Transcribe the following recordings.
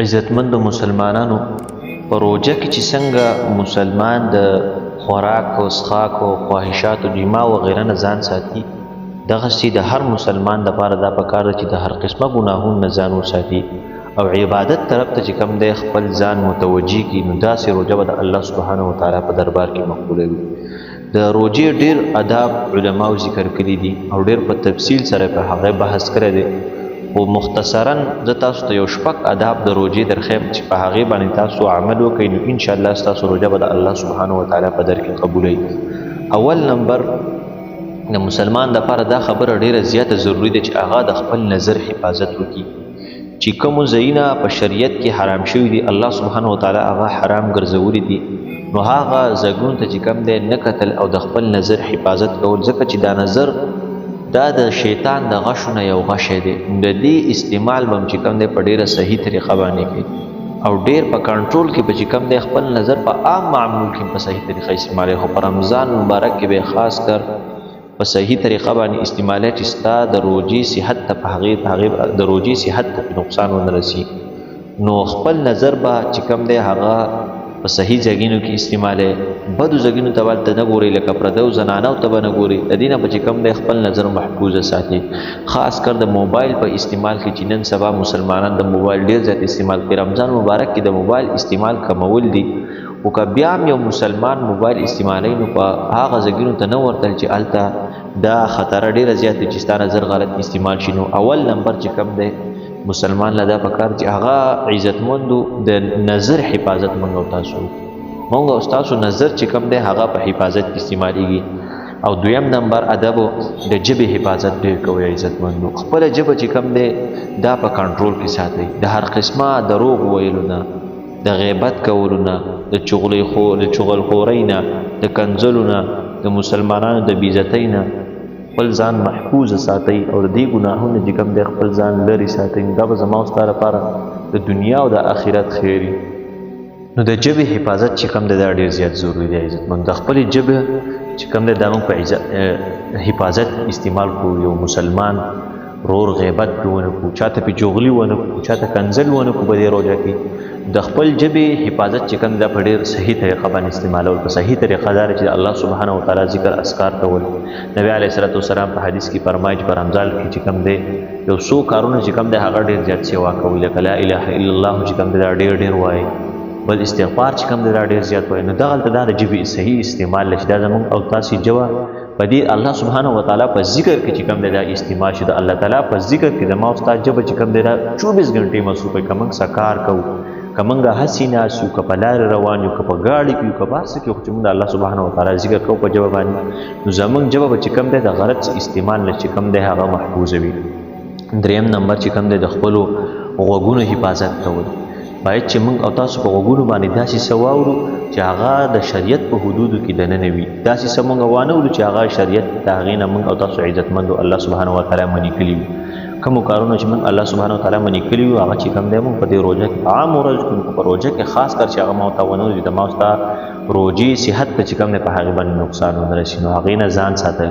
عزتمند مسلمانانو په روژه کې چې څنګه مسلمان د خوراک او څښاک او خواهشاتو جما و غیره نه ځان ساتي، دغسې د هر مسلمان دپاره دا پکار ده چې د هر قسمه ګناهونو نه ځان وساتي او عبادت طرف ته چې کوم دی خپل ځان متوجه کړي، نو داسې روژه به د الله سبحانه وتعالی په دربار کې مقبوله وي. د روژې ډېر آداب علماو ذکر کړي دي او ډېر په تفصیل سره په هغه بحث کړی دی، خو مختصرا زه تاسو ته یو شپږ آداب د روژې درښیم چې په هغې باندې تاسو عمل وکړئ، نو انشاءالله ستاسو روژه به د الله سبحانه وتعالی په در کې قبولوي. اول نمبر د مسلمان دپاره دا خبره ډېره زیاته ضروري ده چې هغه د خپل نظر حفاظت وکړي. چې کومو ځایونه په شریعت کې حرام شوي دي، الله سبحانه وتعالی هغه حرام ګرځولي دي، نو هغه ځایونو ته چې کوم دی نه کتل او د خپل نظر حفاظت کول، ځکه چې دا نظر دا د شیطان د غشونه یو غشی دی، د دې استعمال به چې کوم دی په ډېره صحیح طریقه باندې کوي او ډېر په کنټرول کې به چې کوم دی خپل نظر په عام معمول کې په صحیح طریقه استعمالوي، خو په رمضان مبارک کې به خاص کر په صحیح طریقه باندې استعمالوي چې ستا د روژې صحت ته په هغې د روژې صحت ته نقصان ونه رسي، نو خپل نظر به چې کوم دی هغه په صحیح ځایونو کې استعمالوي، بدو ځایونو ته ورته نه ګورئ، لکه پردو زنانو ته به نه ګورئ، د دې نه به چې کوم دی خپل نظر محفوظه ساتي. خاص کر د موبایل په استعمال کې چې نن سبا مسلمانان د موبایل ډېر زیات استعمال کوي. رمضان مبارک کې د موبایل استعمال کمول دي، خو که بیا هم یو مسلمان موبایل استعمالوي نو په هغه ځایونو ته نه ورتل چې هلته دا خطره ډېره زیات دی چې ستا نظر غلط استعمال شي. نو اول نمبر چې کوم دی مسلمان له دا پکار چې هغه عزتمندو د نظر حفاظت مونږ او تاسو مونږ او تاسو نظر چې کوم دی هغه په حفاظت کې استعمالیږي. او دویم نمبر ادب د ژبې حفاظت ډېر کوئ عزتمندو، خپله ژبه چې کوم دی دا په کنټرول کې ساتئ، د هر قسمه دروغ ویلو نه، د غیبت کولو نه، د چغلخورۍ نه، د کنځلو نه، د مسلمانانو د بېعزتۍ نه خپل ځان محفوظ ساتئ او د دې ګناهونو چې کوم دی خپل ځان لرې ساتئ، دا به زما او ستا لپاره د دنیا او د آخرت خیر وي. نو د ژبې حفاظت چې کوم دی دا ډېر زیات ضروري دی عزتمند، د خپلې ژبې چې کوم دی دا موږ په حفاظت استعمال کړو. یو مسلمان رور غیبت پې ونه کړو، چاته پې جغلي ونه کړو، چاته کنځل ونه کړو په دې روژه کې. د خپل ژبې حفاظت چې کوم دا په ډېر صحیح طریقه باندې استعمالول، په صحیح طریقه دا چې الله سبحانه وتعالی ذکر اذکار کول. نبی علیه الصلاة والسلام په حدیث کې فرمایي چې په رمضان کې چې کوم دی یو څو کارونه چې کوم دی هغه ډېر زیات سیوا کوي، لکه لا اله الا الله چې کوم دی دا ډېر وایي، بل استغفار چې کوم دی دا ډېر زیات وایي. نو دغلته دا د ژبې صحیح استعمال دی چې دا زموږ او تاسې ژبه په دې الله سبحانه وتعالی په ذکر کې چې کوم دی دا استعمال شي، د الله تعالی په ذکر کې د ما او ستا ژبه چې کوم دی دا 24 غنټې مصروفه وي. که موږ څه کار کوو، که موږ هسې ناست یو، که په لارې روان یو، که په ګاډي کې یو، که په هر څه کې خو چې موږ د الله سبحانه وتعالی ذکر کوو په ژبه باندې، نو زموږ ژبه به چې کوم دی د غلط استعمال نه چې کوم دی هغه محفوظه وي. دریم نمبر چې کوم دی د خپلو غوږونو حفاظت کول. باید چې موږ او تاسو په غوږونو باندې داسې څه واورو چې هغه د شریعت په حدودو کې دننه وي، داسې څه موږ وانه ورو چې هغه شریعت د هغې نه موږ او تاسو عزتمندو الله سبحانه وتعالی منع کړي وي. کومو کارونه چې موږ الله سبحانه وتعالی منع کړي وي هغه چې کوم دی موږ په دې روژه کې په عام ورځو کې په روژه کې خاص کر چې هغه ما ورته ونه وي، د ما او ستا روژې صحت ته چې کوم دی په هغې باندې نقصان ونه رسي، نو هغې نه ځان ساتل.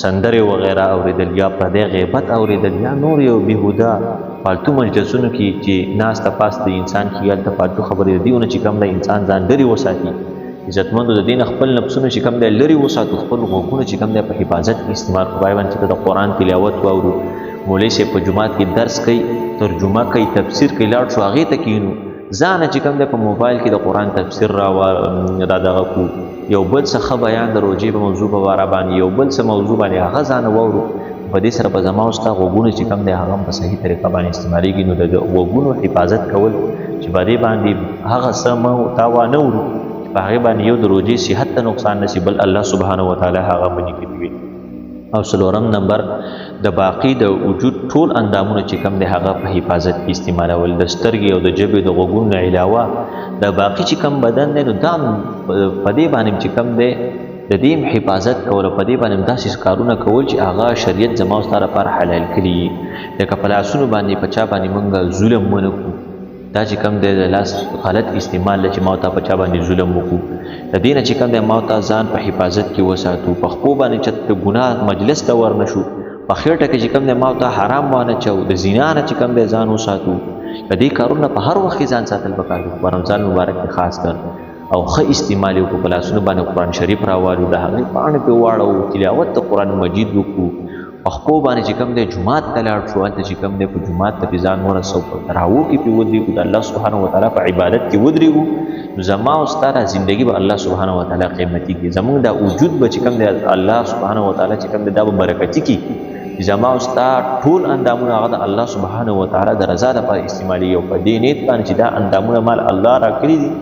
سندرې وغیره اورېدل یا پردی غیبت اورېدل یا نور یو بېهوده فالتو مجلسونو کې چې ناسته پاسته انسان کېږي هلته فالتو خبرې د دې نه چې کوم دی انسان ځان لرې وساتي. عزتمندو د دې نه خپل نفسونه چې کوم دی لرې وساتو، خپل غوږونه چې کوم دی په حفاظت کې استعمال کړو. باید چې د قرآن تلاوت واورو، مولوي صاحب په جومات کې درس کوي، ترجمه کوي، تفسیر کوي، لاړ شو هغې ته کښېنو. ځانه چې کوم دی په موبایل کې د قرآن تفسیر را دغه کړو، یو بل څه ښه بیان د روژې په موضوع په باره باندې، یو بل څه موضوع باندې هغه ځانه واورو. په دې سره به زما او ستا غوږونه چې کوم دی هغه هم په صحیح طریقه باندې استعمالېږي. نو د غوږونو حفاظت کول چې په دې باندې هغه څه مو تا وانه ورو چې په هغې باندې یو د روژې صحت ته نقصان نه شي، بل الله سبحانه وتعالی هغه منع کړي وي. او څلورم نمبر د باقي د وجود ټول اندامونه چې کوم دی هغه په حفاظت کې استعمالول. د سترګې او د ژبې د غوږونو نه علاوه د باقي چې کوم بدن دی نو دا په دې باندې چې کوم دی د دې حفاظت کول، په دې باندې داسې کارونه کول چې هغه شریعت زما او ستا لپاره حلال کړي، لکه په لاسونو باندې په چا باندې موږ ظلم ونه کړو، دا چې کوم دی د لاس غلط استعمال چې ما او تا په چا باندې ظلم وکړو، د دې نه چې کوم دی ما او تا ځان په حفاظت کې وساتو، په خپو باندې چې د ګناه مجلس ته ورنشو، په خېټه کې چې کوم دی ما او تا حرام وانه چو، د زنا نه چې کوم دی ځان وساتو، په دې کارونه په هر وخت ځان ساتل پکار دي په رمضان مبارک کې خاص کر او ښه استعمال وکړو په لاسونو باندې قرآن شریف راوالو د هغې پاڼې پرې واړو تلاوت د قرآن مجید وکړو په خپو باندې چې کوم دی جومات ته لاړ شو هلته چې کوم دی په جومات ته پې ځان ورسو په تراوو کې پې ودرېږو د الله سبحانه وتعالی په عبادت کې ودرېږو نو زما او ستا دا زندګي به الله سبحانه وتعالی قیمتي کړي زمونږ دا وجود به چې کوم دی الله سبحانه وتعالی چې کوم دی دا به برکتي کړي زما او ستا ټول اندامونه هغه د الله سبحانه وتعالی د رضا لپاره استعمالي او په دې نیت باندې چې دا اندامونه مال الله راکړي دي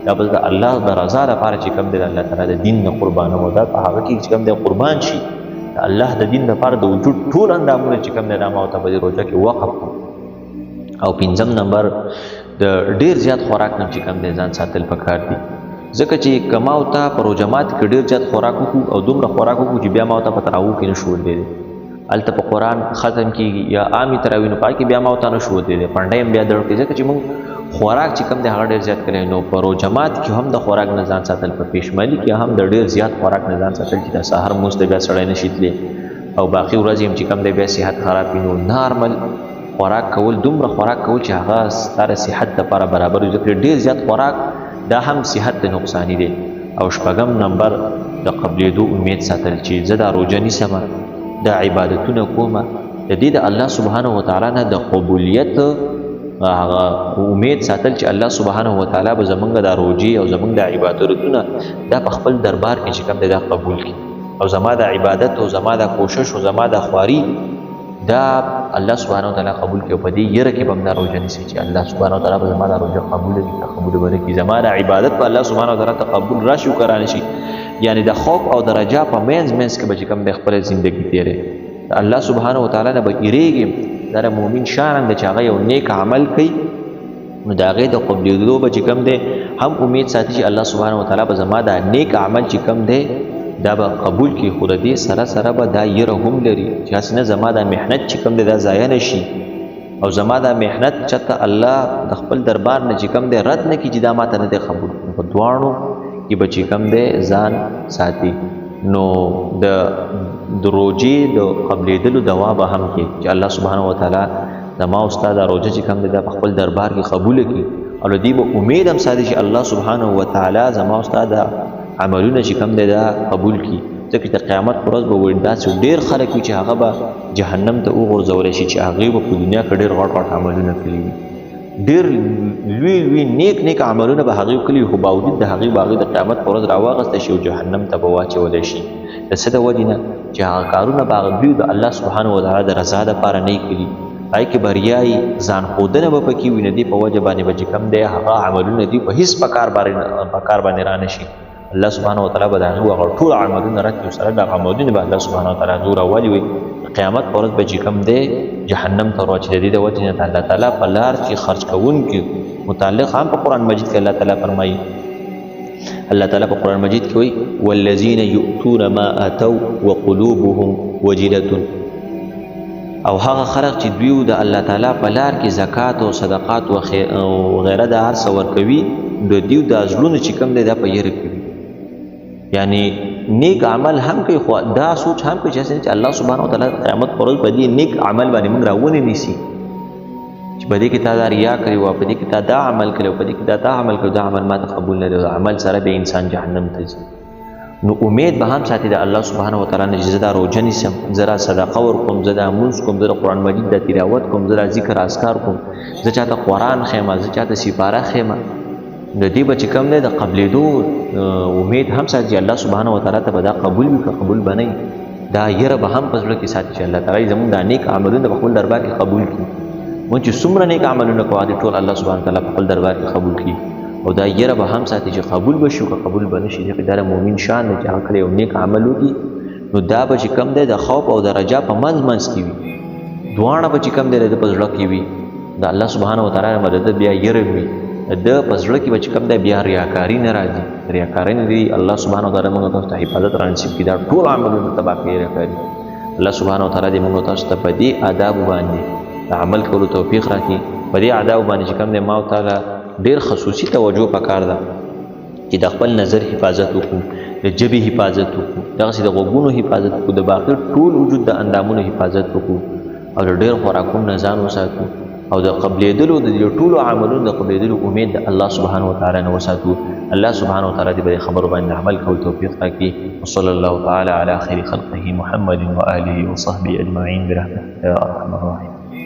دا بس د الله د رضا لپاره چې کوم دی د الله تعالی د دین نه قربانوو دا په هغه کې چې کوم دی قربان شي د الله د دین لپاره د وجود ټول اندامونه چې کوم دی دا ما ورته په دې روژه کې وقف کړو او پنځم نمبر د ډېر زیات خوراک نه چې کوم دی ځان ساتل پکار دي ځکه چې که ما ورته په روژه ماتي کې ډېر زیات خوراک وکړو او دومره خوراک وکړو چې بیا ما ورته په تراویحو کې نشو ودرېدی هلته په قرآن ختم کېږي یا عامې تراویح نو په هغې کې بیا ما ورته نشو ودرېدی پنډی هم بیا دړ کړي ځکه چې موږ خوراک چې کوم دی هغه ډېر زیات کړی نو په روژه مات کې هم د خوراک نه ځان ساتل په پېشمالي کې هم د ډېر زیات خوراک نه ځان ساتل چې د سهار لمونځ ته بیا سړی نشي تللی او باقي ورځې هم چې کوم دی بیا صحت خراب وي نو نارمل خوراک کول دومره خوراک کول چې هغه ستا د صحت دپاره برابر وي ځکه ډېر زیات خوراک دا هم صحت ته نقصاني دی او شپږم نمبر د قبلېدو امید ساتل چې زه دا روژه نیسمه دا عبادتونه کومه د دې د الله سبحانه وتعالی نه د قبولیت هغه امید ساتل چې الله سبحانه وتعالی به زمونږ دا روژې او زمونږ د عبادتونه دا په خپل دربار کې چې کوم دی دا قبول کړي او زما د عبادت او زما د کوشش او زما د خواري دا الله سبحانه وتعالی قبول کړي او په دې یره کې به هم دا روژه نیسي چې الله سبحانه وتعالی به زما دا روژه قبول کړي قبول به نه کړي زما د عبادت په الله سبحانه وتعالی ته قبول راشي او که رانشي یعنی د خوف او د رجا په منځ کې به چې کوم دی خپله زندګي تېروي الله سبحانه وتعالی نه به یېرېږي دا د مؤمن شان دی چې هغه یو نیک عمل کوي نو د هغې د قبلېدو به چې کوم دی هم امید ساتي چې الله سبحانه وتعالی به زما دا نیک عمل چې کوم دی دا به قبول کړي خو د دې سره سره به دا یره هم لري چې هسې نه زما دا محنت چې کوم دی دا ضایع نه شي او زما دا محنت چېرته الله د خپل دربار نه چې کوم دی رد نه کړي چې دا ماته نه دی قبول په دواړو کې به چې کوم دی ځان ساتي نو د روژې د قبلېدلو دوا به هم کې چې الله سبحانه وتعالی زما او ستا دا روژه چې کوم دی دا په خپل دربار کې قبوله کړي او له دې به امید هم ساتي چې الله سبحانه وتعالی زما او ستا دا عملونه چې کوم دی دا قبول کړي ځکه د قیامت په ورځ به وایي داسې ډېر خلک وي چې هغه به جهنم ته وغورځولی شي چې هغې به په دنیا کې ډېر غټ غټ عملونه کړي وي ډېر لوی لوی نیک عملونه به هغې کړي وي خو باوجود د هغې به هغې د قیامت په ورځ راواغستی شي او جهنم ته به واچولی شي د څه د وجې نه چې هغه کارونه به هغه دوی د الله سبحانه وتعالی د رضا دپاره نه یې کړي هغې کې بریا یې ځان ښودنه به پکې وي نه دې په وجه باندې به چې کوم دی هغه عملونه دي په هېڅ په کار باندې را نه شي الله سبحانه وتعالی به د هغې هغه ټول عملونه رد کړي سره دغه عملونه به الله سبحانه وتعالی هغې راولي وي قیامت په ورځ به چې کوم دی جهنم ته ور چې د دې د وجې نه د الله تعالی په لار کې خرج کوونکي متعلق هم په قرآن مجید کې الله تعالی فرمایي الله تعالی په قرآن مجید کې وایي والذین یؤتون ما اتوا وقلوبهم وجلة او هغه خلق چې دوی د الله تعالی په لار کې زکات او صدقات او غیره د هر څه ورکوي د دوی د زړونو چې کوم دی دا په یره کوي یعنی نیک عمل هم کوي خو دا سوچ هم کوي چې الله سبحانه وتعالی قیامت پر ورځ په دې نیک عمل باندې موږ راونی نیسي چې په دې کې تا دا ریا کړې وه په دې کې تا دا عمل کړی په دې کې دا عمل کړی دا عمل ما ته قبول نه دی عمل سره به انسان جهنم ته ځي نو امید به هم ساتي د الله سبحانه وتعالی نه چې زه دا روژه نیسم زه را صدقه ورکوم زه دا لمونځ کوم زه د قرآن مجید د تلاوت کوم زه دا ذکر اذکار کوم زه چاته قرآن ښیم زه چاته سپاره ښیم د دې به چې کوم دی د قبلېدو امید هم ساتي چې الله سبحانه وتعالی ته به دا قبول وي که قبول به نه وي دا یره به هم په زړه کې ساتي چې الله تعالی زموږ دا نیک عملونه په خپل دربار کې قبول کړي مونږ چې څومره نیک عملونه کوو هغې ټول الله سبحانه وتعالی په خپل دربار کې قبول کړي او دا یره به هم ساتي چې قبول به شي که قبول به نه شي ځکه دا د مؤمن شان دی چې هغه کله یو نیک عمل وکړي نو دا به چې کوم دی د خوف او د رجا په منځ کې وي دواړه به چې کوم دی د په زړه کې وي د الله سبحانه وتعالی نه به د بیا یره وي د په زړه کې به چې کوم دی بیا ریاکاري نه راځي ریاکاري نه دي الله سبحانه وتعالی موږ تاسو ته حفاظت رانصیب کړي دا ټول عملونه تباه کړي ریاکاري الله سبحانه وتعالی دې موږ تاسو ته په دې آداب باندې د عمل کولو توفیق راکړي په دې آداب باندې چې کوم دی ما تعالی ډېر خصوصي توجه پکار ده چې د خپل نظر حفاظت وکړو د ژبې حفاظت وکړو دغسې د غوږونو حفاظت وکړو د باقي ټول وجود د اندامونو حفاظت وکړو او د ډېر خوراکونو نه ځان وساتو او د قبلېدلو د دې ټولو عملونو د قبلېدلو امید د الله سبحانه وتعالی نه وساتو. الله سبحانه وتعالی دې په خبرو باندې عمل کول توفیق راکړي. وصلی الله تعالی علی خیر خلقه محمد وآله وصحبه اجمعین برحمته یا ارحم الراحمین.